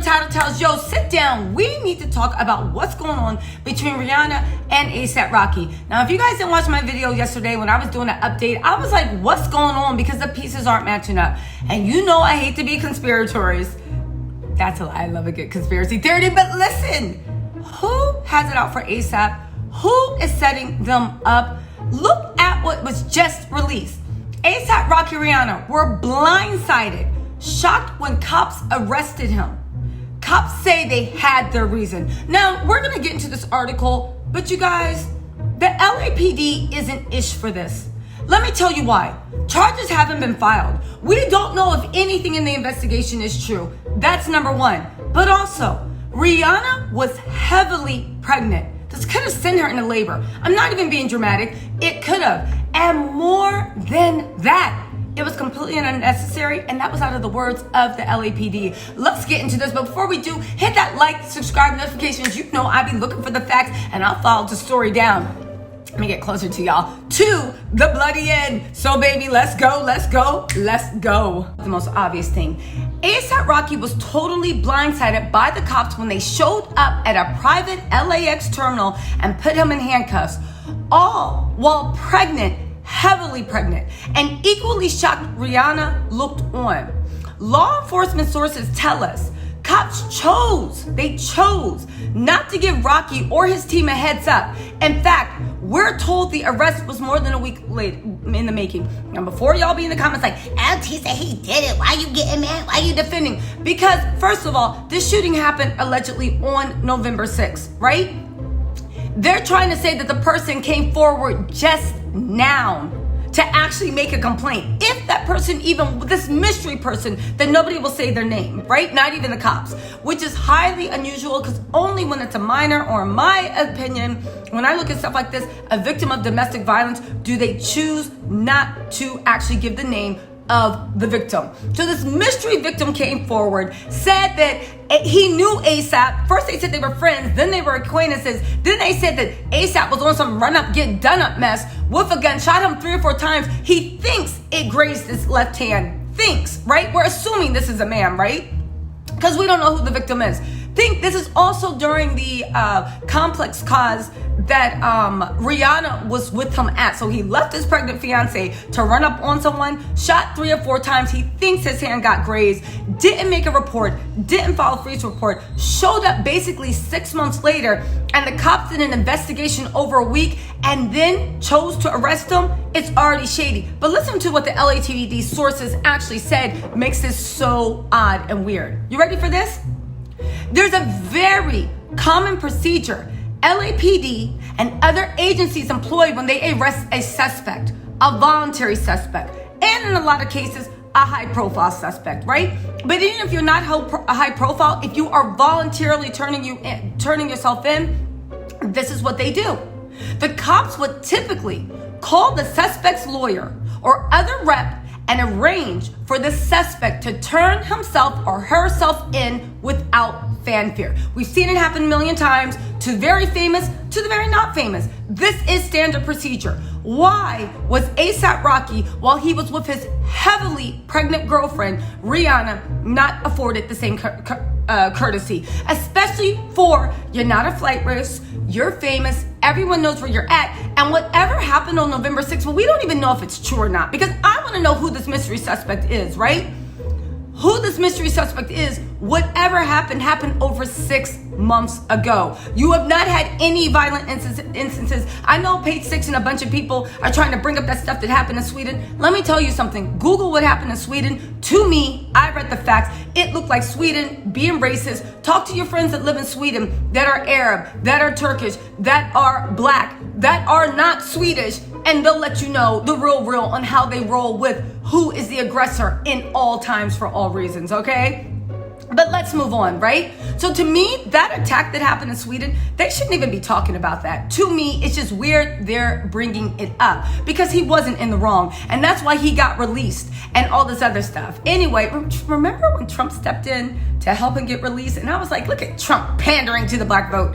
tattletales. Yo, sit down. We need to talk about what's going on between Rihanna and ASAP Rocky. Now, if you guys didn't watch my video yesterday when I was doing an update, I was like, what's going on? Because the pieces aren't matching up. And you know I hate to be conspiratorious. That's a lie. I love a good conspiracy theory. But listen, who has it out for ASAP? Who is setting them up? Look at what was just released. ASAP Rocky Rihanna were blindsided, shocked when cops arrested him. Cops say they had their reason. Now, we're going to get into this article, but you guys, the LAPD isn't ish for this. Let me tell you why. Charges haven't been filed. We don't know if anything in the investigation is true. That's number one. But also, Rihanna was heavily pregnant. This could have sent her into labor. I'm not even being dramatic. It could have. And more than that, it was completely unnecessary, and that was out of the words of the LAPD. Let's get into this, but before we do, hit that like, subscribe, notifications. You know I be looking for the facts, and I'll follow the story down. Let me get closer to y'all. To the bloody end. So baby, let's go, let's go, let's go. The most obvious thing. ASAP Rocky was totally blindsided by the cops when they showed up at a private LAX terminal and put him in handcuffs, all while pregnant, heavily pregnant, and equally shocked Rihanna looked on. Law enforcement sources tell us cops chose not to give Rocky or his team a heads up. In fact, we're told the arrest was more than a week late in the making. Now, before y'all be in the comments like, oh, Tisa, he did it. Why you getting mad? Why you defending? Because, first of all, this shooting happened allegedly on November 6th, right? They're trying to say that the person came forward just now to actually make a complaint. If that person, even this mystery person, then nobody will say their name, right? Not even the cops, which is highly unusual because only when it's a minor, or in my opinion, when I look at stuff like this, a victim of domestic violence, do they choose not to actually give the name of the victim. So this mystery victim came forward, said that he knew ASAP. First they said they were friends, then they were acquaintances, then they said that ASAP was on some run up, get done up mess with a gun, shot him 3 or 4 times. He thinks it grazed his left hand. Thinks, right? We're assuming this is a man, right? Because we don't know who the victim is. Think this is also during the complex cause that Rihanna was with him at. So he left his pregnant fiance to run up on someone, shot 3 or 4 times. He thinks his hand got grazed, didn't make a report, didn't file a police report, showed up basically 6 months later, and the cops did an investigation over a week and then chose to arrest him. It's already shady. But listen to what the LAPD sources actually said makes this so odd and weird. You ready for this? There's a very common procedure LAPD and other agencies employ when they arrest a suspect, a voluntary suspect, and in a lot of cases, a high-profile suspect, right? But even if you're not a high-profile, if you are voluntarily turning yourself in, this is what they do. The cops would typically call the suspect's lawyer or other rep and arrange for the suspect to turn himself or herself in without fanfare. We've seen it happen a million times, to the very famous, to the very not famous. This is standard procedure. Why was ASAP Rocky, while he was with his heavily pregnant girlfriend, Rihanna, not afforded the same courtesy? Especially for, you're not a flight risk, you're famous, everyone knows where you're at, and whatever happened on November 6th, well, we don't even know if it's true or not, because I want to know who this mystery suspect is, right? Who this mystery suspect is. Whatever happened over 6 months ago. You have not had any violent instances. I know page 6 and a bunch of people are trying to bring up that stuff that happened in Sweden. Let me tell you something. Google what happened in Sweden. To me, I read the facts. It looked like Sweden being racist. Talk to your friends that live in Sweden that are Arab, that are Turkish, that are black, that are not Swedish, and they'll let you know the real on how they roll with who is the aggressor in all times for all reasons, okay? But let's move on, right? So to me, that attack that happened in Sweden, they shouldn't even be talking about that. To me, it's just weird they're bringing it up because he wasn't in the wrong. And that's why he got released and all this other stuff. Anyway, remember when Trump stepped in to help him get released? And I was like, look at Trump pandering to the black vote.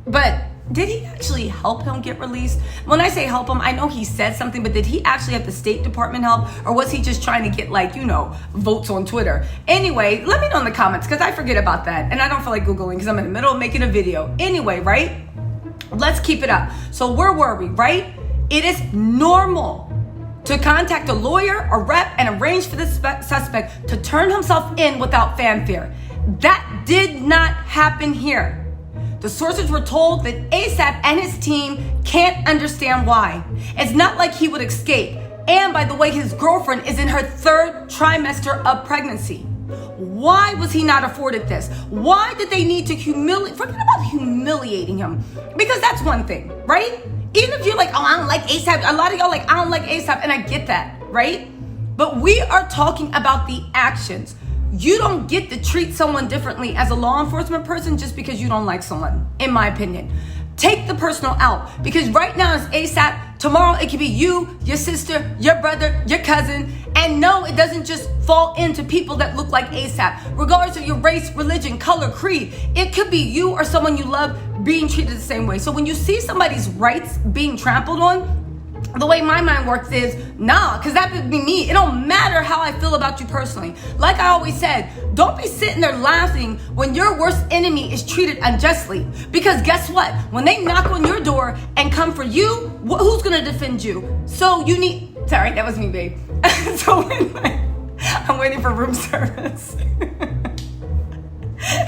But did he actually help him get released? When I say help him, I know he said something, but did he actually have the State Department help? Or was he just trying to get, like, you know, votes on Twitter? Anyway, let me know in the comments, because I forget about that. And I don't feel like Googling because I'm in the middle of making a video. Anyway, right? Let's keep it up. So where were we, right? It is normal to contact a lawyer or rep and arrange for the suspect to turn himself in without fanfare. That did not happen here. The sources were told that ASAP and his team can't understand why. It's not like he would escape. And by the way, his girlfriend is in her 3rd trimester of pregnancy. Why was he not afforded this? Why did they need to forget about humiliating him? Because that's one thing, right? Even if you're like, oh, I don't like ASAP. A lot of y'all like, I don't like ASAP. And I get that, right? But we are talking about the actions. You don't get to treat someone differently as a law enforcement person just because you don't like someone, in my opinion. Take the personal out, because right now it's ASAP. Tomorrow it could be you, your sister, your brother, your cousin. And no, it doesn't just fall into people that look like ASAP. Regardless of your race, religion, color, creed, it could be you or someone you love being treated the same way. So when you see somebody's rights being trampled on, the way my mind works is, nah, because that would be me. It don't matter how I feel about you personally. Like I always said, don't be sitting there laughing when your worst enemy is treated unjustly. Because guess what? When they knock on your door and come for you, who's going to defend you? So you need... Sorry, that was me, babe. So I'm waiting for room service.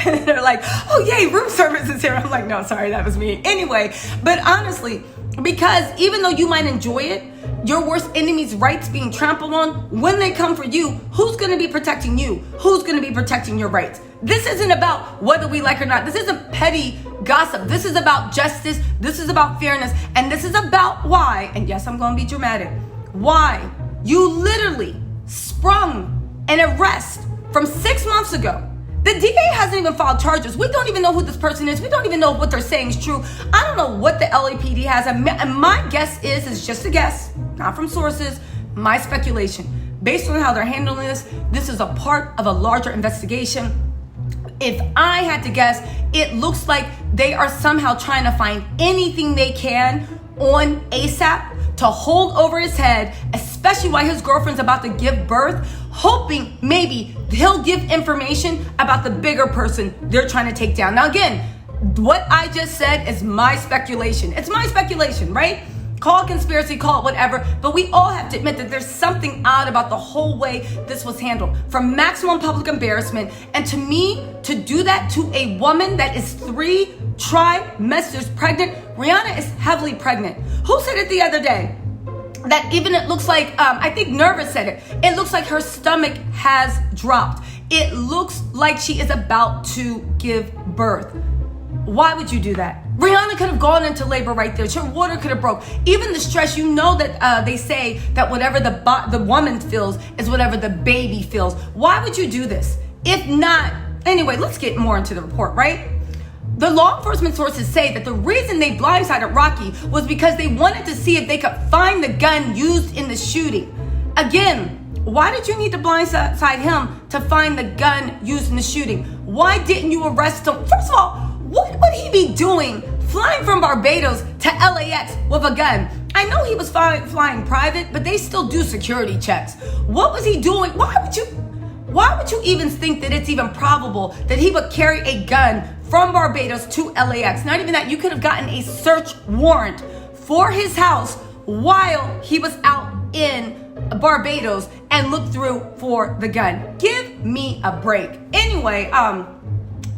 And they're like, oh, yay, room service is here. I'm like, no, sorry, that was me. Anyway, but honestly... Because even though you might enjoy it, your worst enemy's rights being trampled on, when they come for you, who's going to be protecting you? Who's going to be protecting your rights? This isn't about whether we like or not. This isn't petty gossip. This is about justice. This is about fairness. And this is about why, and yes, I'm going to be dramatic, why you literally sprung an arrest from 6 months ago. The DA hasn't even filed charges. We don't even know who this person is. We don't even know if what they're saying is true. I don't know what the LAPD has. And my guess is just a guess, not from sources, my speculation. Based on how they're handling this is a part of a larger investigation. If I had to guess, it looks like they are somehow trying to find anything they can on ASAP to hold over his head, especially while his girlfriend's about to give birth, hoping maybe he'll give information about the bigger person they're trying to take down. Now again, what I just said is my speculation. It's my speculation, right? Call it conspiracy, call it whatever, but we all have to admit that there's something odd about the whole way this was handled. From maximum public embarrassment, and to me, to do that to a woman that is 3 trimesters pregnant. Rihanna is heavily pregnant. Who said it the other day? That even it looks like, I think Nervous said it. It looks like her stomach has dropped. It looks like she is about to give birth. Why would you do that? Rihanna could have gone into labor right there. Her water could have broke. Even the stress, you know that they say that whatever the woman feels is whatever the baby feels. Why would you do this? If not, anyway, let's get more into the report, right? The law enforcement sources say that the reason they blindsided Rocky was because they wanted to see if they could find the gun used in the shooting. Again, why did you need to blindside him to find the gun used in the shooting? Why didn't you arrest him? First of all, what would he be doing flying from Barbados to LAX with a gun? I know he was flying private, but they still do security checks. What was he doing? Why would you even think that it's even probable that he would carry a gun from Barbados to LAX? Not even that, you could have gotten a search warrant for his house while he was out in Barbados and looked through for the gun. Give me a break. Anyway,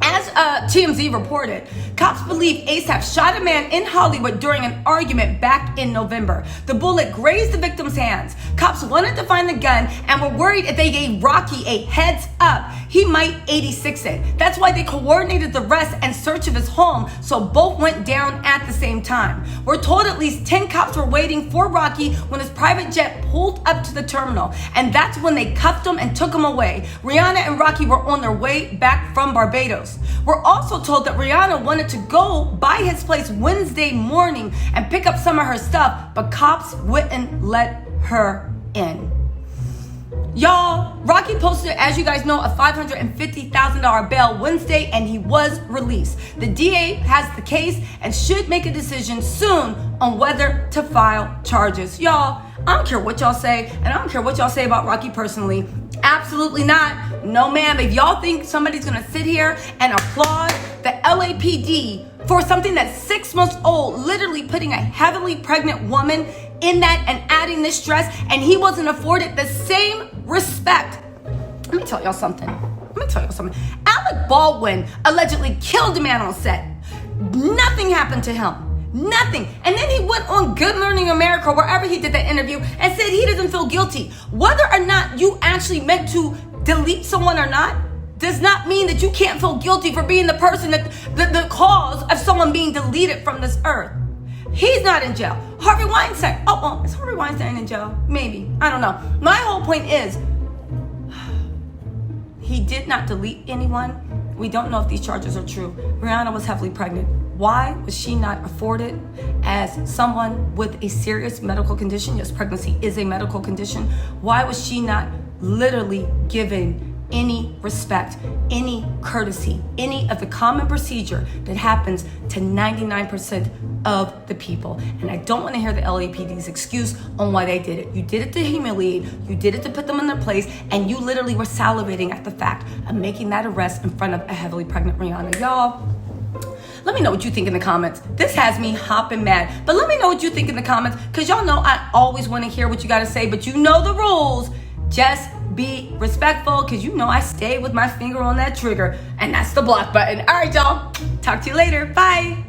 as TMZ reported, cops believe ASAP shot a man in Hollywood during an argument back in November. The bullet grazed the victim's hands. Cops wanted to find the gun and were worried if they gave Rocky a heads up, he might 86 it. That's why they coordinated the arrest and search of his home, so both went down at the same time. We're told at least 10 cops were waiting for Rocky when his private jet pulled up to the terminal, and that's when they cuffed him and took him away. Rihanna and Rocky were on their way back from Barbados. We're also told that Rihanna wanted to go by his place Wednesday morning and pick up some of her stuff, but cops wouldn't let her in. Y'all, Rocky posted, as you guys know, a $550,000 bail Wednesday, and he was released. The DA has the case and should make a decision soon on whether to file charges. Y'all, I don't care what y'all say, and I don't care what y'all say about Rocky personally. Absolutely not. No, ma'am. If y'all think somebody's gonna sit here and applaud the LAPD for something that's 6 months old, literally putting a heavily pregnant woman in that and adding this stress, and he wasn't afforded the same respect. Let me tell y'all something. Alec Baldwin allegedly killed a man on set. Nothing happened to him. Nothing. And then he went on Good Morning America, wherever he did that interview, and said he doesn't feel guilty. Whether or not you actually meant to delete someone or not does not mean that you can't feel guilty for being the person that the cause of someone being deleted from this earth. He's not in jail. Harvey Weinstein. Oh, well, is Harvey Weinstein in jail? Maybe. I don't know. My whole point is, he did not delete anyone. We don't know if these charges are true. Rihanna was heavily pregnant. Why was she not afforded as someone with a serious medical condition? Yes, pregnancy is a medical condition. Why was she not literally given any respect, any courtesy, any of the common procedure that happens to 99% of the people? And I don't want to hear the LAPD's excuse on why they did it. You did it to humiliate, you did it to put them in their place, and you literally were salivating at the fact of making that arrest in front of a heavily pregnant Rihanna. Y'all, let me know what you think in the comments. This has me hopping mad, but let me know what you think in the comments, because y'all know I always want to hear what you got to say, but you know the rules. Just be respectful, because you know I stay with my finger on that trigger, and that's the block button. All right, y'all. Talk to you later. Bye.